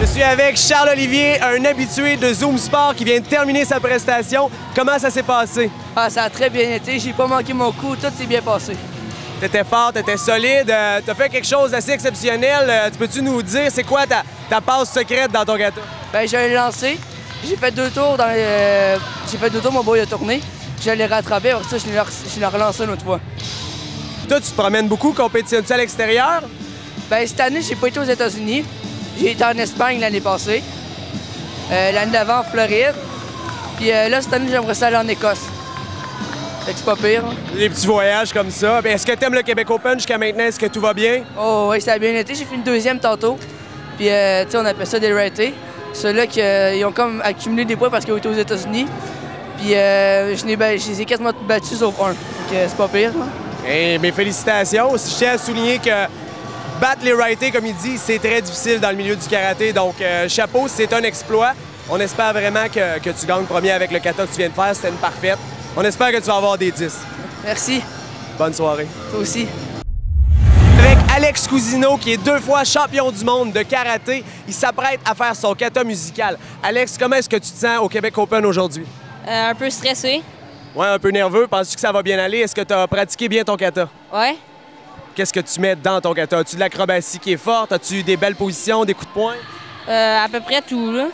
Je suis avec Charles-Olivier, un habitué de Zoom Sport qui vient de terminer sa prestation. Comment ça s'est passé? Ah, ça a très bien été. J'ai pas manqué mon coup. Tout s'est bien passé. T'étais fort, t'étais solide. T'as fait quelque chose d'assez exceptionnel. Tu peux-tu nous dire c'est quoi ta passe secrète dans ton gâteau? Ben, j'ai lancé. J'ai fait 2 tours dans J'ai fait 2 tours, mon boy a tourné. Je l'ai rattrapé. Après ça, je l'ai relancé une autre fois. Toi, tu te promènes beaucoup, compétitionnes-tu à l'extérieur? Ben, cette année, j'ai pas été aux États-Unis. J'ai été en Espagne l'année passée. L'année d'avant, en Floride. Puis là, cette année, j'aimerais ça aller en Écosse. Fait que c'est pas pire. Hein? Des petits voyages comme ça. Est-ce que t'aimes le Québec Open jusqu'à maintenant? Est-ce que tout va bien? Oh, oui, ça a bien été. J'ai fait une 2e tantôt. Puis, tu sais, on appelle ça des ratés. Ceux-là qui ils ont comme accumulé des points parce qu'ils ont été aux États-Unis. Puis, je les ai quasiment battus sauf un. Donc, c'est pas pire. Hein? Hey, mes félicitations. Je tiens à souligner que battre les rightés, comme il dit, c'est très difficile dans le milieu du karaté. Donc, chapeau, c'est un exploit. On espère vraiment que tu gagnes premier avec le kata que tu viens de faire. C'était une parfaite. On espère que tu vas avoir des 10. Merci. Bonne soirée. Toi aussi. Avec Alex Cousineau, qui est 2 fois champion du monde de karaté, il s'apprête à faire son kata musical. Alex, comment est-ce que tu te sens au Québec Open aujourd'hui? Un peu stressé. Ouais, un peu nerveux. Penses-tu que ça va bien aller? Est-ce que tu as pratiqué bien ton kata? Ouais. Qu'est-ce que tu mets dans ton kata? As-tu de l'acrobatie qui est forte? As-tu des belles positions, des coups de poing? À peu près tout, là.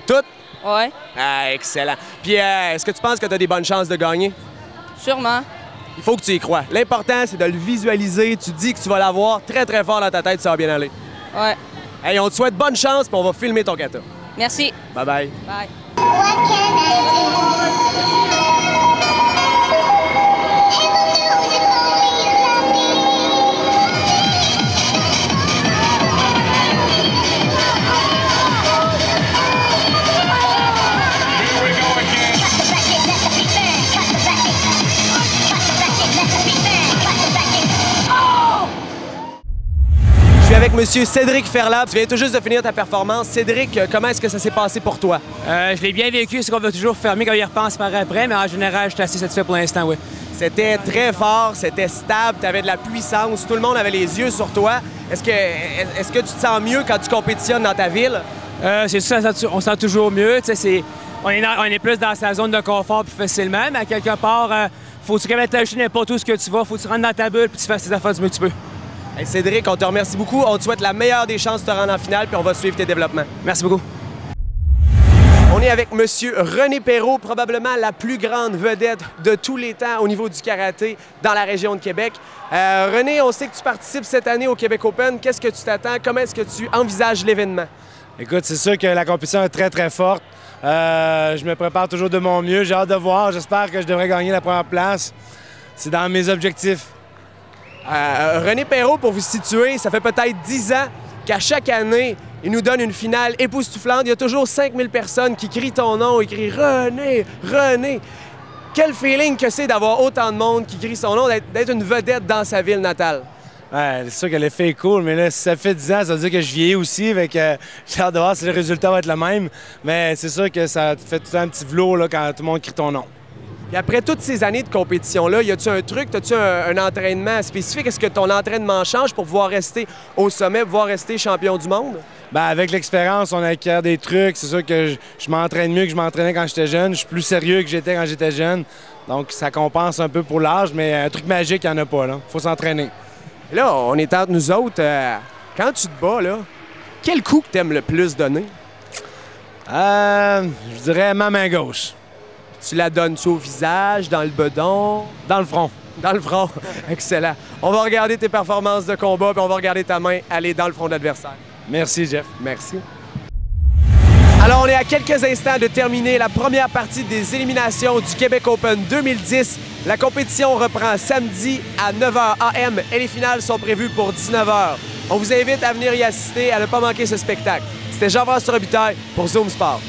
Tout? Ouais. Ah, excellent. Puis, est-ce que tu penses que tu as des bonnes chances de gagner? Sûrement. Il faut que tu y crois. L'important, c'est de le visualiser. Tu dis que tu vas l'avoir très, très fort dans ta tête, ça va bien aller. Ouais. Hey, on te souhaite bonne chance, puis on va filmer ton kata. Merci. Bye-bye. Bye. Je suis avec M. Cédric Ferlab. Tu viens tout juste de finir ta performance. Cédric, comment est-ce que ça s'est passé pour toi? Je l'ai bien vécu, c'est qu'on va toujours fermer quand il repense par après, mais en général, je suis assez satisfait pour l'instant, oui. C'était très fort, c'était stable, tu avais de la puissance, tout le monde avait les yeux sur toi. Est-ce que tu te sens mieux quand tu compétitionnes dans ta ville? C'est sûr, on se sent toujours mieux. On est plus dans sa zone de confort plus facilement, mais à quelque part, faut-tu quand même t'ajouter n'importe où ce que tu vas, faut que tu rentres dans ta bulle puis tu fasses tes affaires du mieux que tu peux. Hey Cédric, on te remercie beaucoup. On te souhaite la meilleure des chances de te rendre en finale, puis on va suivre tes développements. Merci beaucoup. On est avec M. René Perreault, probablement la plus grande vedette de tous les temps au niveau du karaté dans la région de Québec. René, on sait que tu participes cette année au Québec Open. Qu'est-ce que tu t'attends? Comment est-ce que tu envisages l'événement? Écoute, c'est sûr que la compétition est très, très forte. Je me prépare toujours de mon mieux. J'ai hâte de voir. J'espère que je devrais gagner la première place. C'est dans mes objectifs. René Perreault, pour vous situer, ça fait peut-être 10 ans qu'à chaque année, il nous donne une finale époustouflante. Il y a toujours 5000 personnes qui crient ton nom, qui crient « René! René! » Quel feeling que c'est d'avoir autant de monde qui crie son nom, d'être une vedette dans sa ville natale? Ouais, c'est sûr que l'effet est cool, mais là, si ça fait 10 ans, ça veut dire que je vieillis aussi. Fait que j'ai hâte de voir si le résultat va être le même. Mais c'est sûr que ça te fait tout un petit velours là, quand tout le monde crie ton nom. Et après toutes ces années de compétition-là, y a-tu un truc, as-tu un entraînement spécifique? Est-ce que ton entraînement change pour pouvoir rester au sommet, pouvoir rester champion du monde? Bien, avec l'expérience, on acquiert des trucs. C'est sûr que je m'entraîne mieux que je m'entraînais quand j'étais jeune. Je suis plus sérieux que j'étais quand j'étais jeune. Donc, ça compense un peu pour l'âge, mais un truc magique, il n'y en a pas. Il faut s'entraîner. Là, on est entre nous autres. Quand tu te bats, là, quel coup que tu aimes le plus donner? Je dirais ma main gauche. Tu la donnes-tu au visage, dans le bedon? Dans le front. Dans le front. Excellent. On va regarder tes performances de combat, puis on va regarder ta main aller dans le front de l'adversaire. Merci, Jeff. Merci. Alors, on est à quelques instants de terminer la première partie des éliminations du Québec Open 2010. La compétition reprend samedi à 9h AM et les finales sont prévues pour 19h. On vous invite à venir y assister, à ne pas manquer ce spectacle. C'était Jean-François Robitaille pour Zoom Sport.